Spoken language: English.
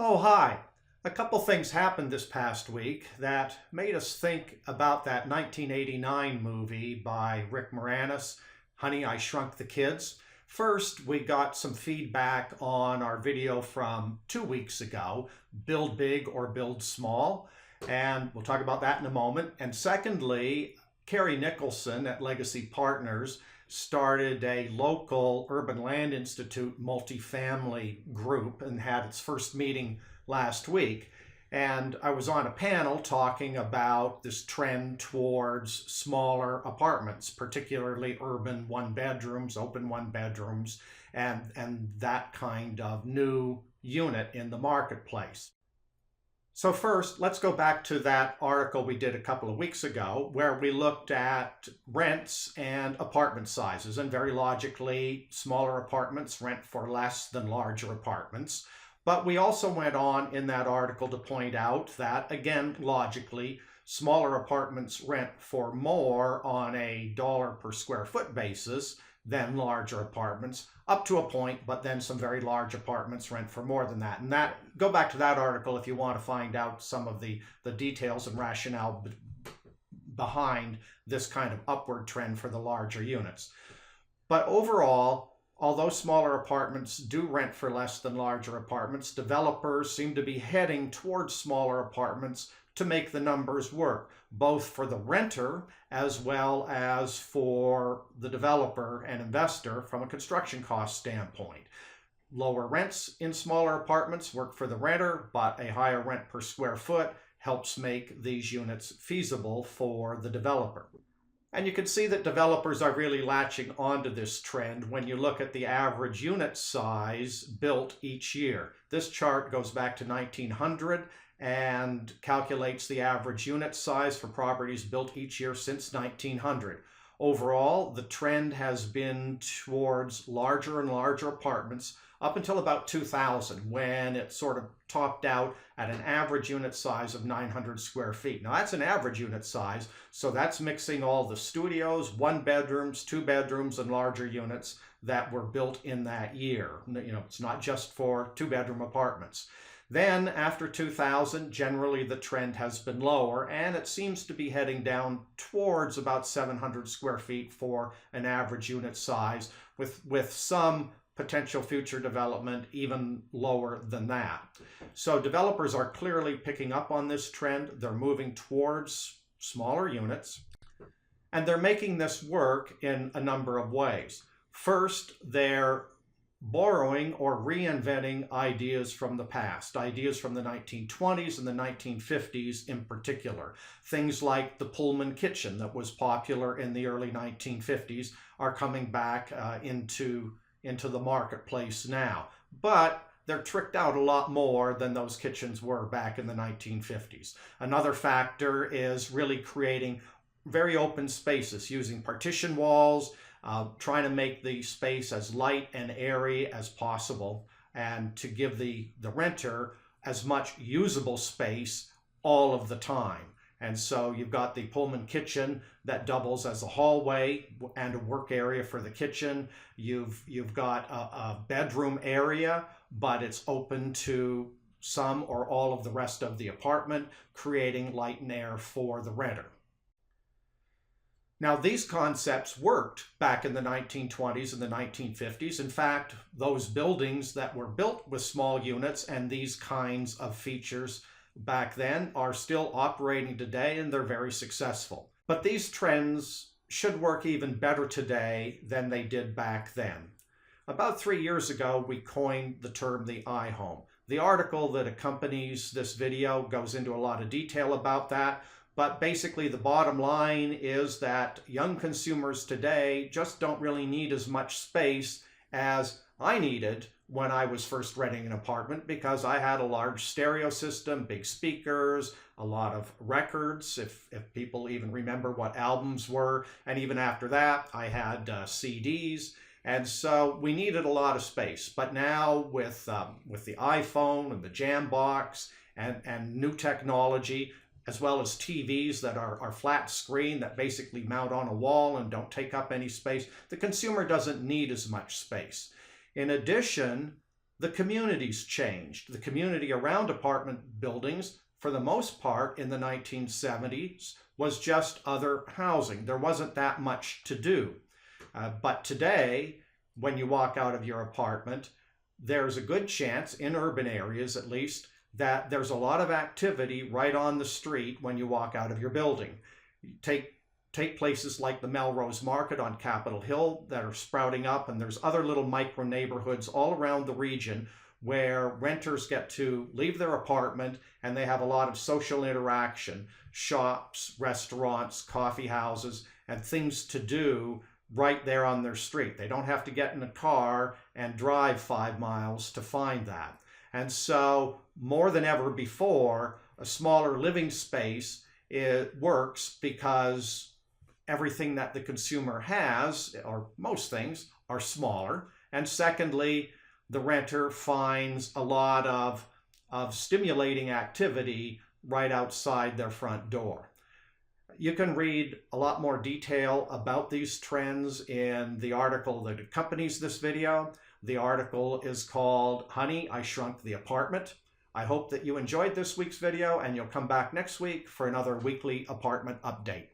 Oh, hi. A couple things happened this past week that made us think about that 1989 movie by Rick Moranis, Honey, I Shrunk the Kids. First, we got some feedback on our video from 2 weeks ago, Build Big or Build Small, and we'll talk about that in a moment. And secondly, Carrie Nicholson at Legacy Partners started a local Urban Land Institute multifamily group and had its first meeting last week. And I was on a panel talking about this trend towards smaller apartments, particularly urban one bedrooms, open one bedrooms, and that kind of new unit in the marketplace. So first, let's go back to that article we did a couple of weeks ago where we looked at rents and apartment sizes, and very logically, smaller apartments rent for less than larger apartments. But we also went on in that article to point out that, again, logically, smaller apartments rent for more on a dollar per square foot basis than larger apartments, up to a point, but then some very large apartments rent for more than that. And go back to that article if you want to find out some of the details and rationale behind this kind of upward trend for the larger units. But overall, although smaller apartments do rent for less than larger apartments, developers seem to be heading towards smaller apartments to make the numbers work, both for the renter as well as for the developer and investor from a construction cost standpoint. Lower rents in smaller apartments work for the renter, but a higher rent per square foot helps make these units feasible for the developer. And you can see that developers are really latching onto this trend when you look at the average unit size built each year. This chart goes back to 1900 and calculates the average unit size for properties built each year since 1900. Overall, the trend has been towards larger and larger apartments up until about 2000, when it sort of topped out at an average unit size of 900 square feet. Now that's an average unit size, so that's mixing all the studios, one bedrooms, two bedrooms, and larger units that were built in that year. It's not just for two-bedroom apartments. Then after 2000, generally the trend has been lower, and it seems to be heading down towards about 700 square feet for an average unit size, with some potential future development even lower than that. So developers are clearly picking up on this trend. They're moving towards smaller units, and they're making this work in a number of ways. First, they're borrowing or reinventing ideas from the past, ideas from the 1920s and the 1950s in particular. Things like the Pullman kitchen that was popular in the early 1950s are coming back into the marketplace now. But they're tricked out a lot more than those kitchens were back in the 1950s. Another factor is really creating very open spaces using partition walls, trying to make the space as light and airy as possible, and to give the renter as much usable space all of the time. And so you've got the Pullman kitchen that doubles as a hallway and a work area for the kitchen. You've got a bedroom area, but it's open to some or all of the rest of the apartment, creating light and air for the renter. Now, these concepts worked back in the 1920s and the 1950s. In fact, those buildings that were built with small units and these kinds of features back then are still operating today, and they're very successful. But these trends should work even better today than they did back then. About 3 years ago, we coined the term the iHome. The article that accompanies this video goes into a lot of detail about that. But basically, the bottom line is that young consumers today just don't really need as much space as I needed when I was first renting an apartment, because I had a large stereo system, big speakers, a lot of records, if people even remember what albums were. And even after that, I had CDs. And so we needed a lot of space. But now with the iPhone and the Jambox and new technology, as well as TVs that are flat screen that basically mount on a wall and don't take up any space, the consumer doesn't need as much space. In addition, the community's changed. The community around apartment buildings, for the most part in the 1970s, was just other housing. There wasn't that much to do. But today, when you walk out of your apartment, there's a good chance, in urban areas at least, that there's a lot of activity right on the street when you walk out of your building. Take places like the Melrose Market on Capitol Hill that are sprouting up, and there's other little micro neighborhoods all around the region where renters get to leave their apartment and they have a lot of social interaction, shops, restaurants, coffee houses, and things to do right there on their street. They don't have to get in a car and drive 5 miles to find that. And so more than ever before, a smaller living space, it works because everything that the consumer has, or most things, are smaller. And secondly, the renter finds a lot of stimulating activity right outside their front door. You can read a lot more detail about these trends in the article that accompanies this video. The article is called "Honey, I Shrunk the Apartment." I hope that you enjoyed this week's video and you'll come back next week for another weekly apartment update.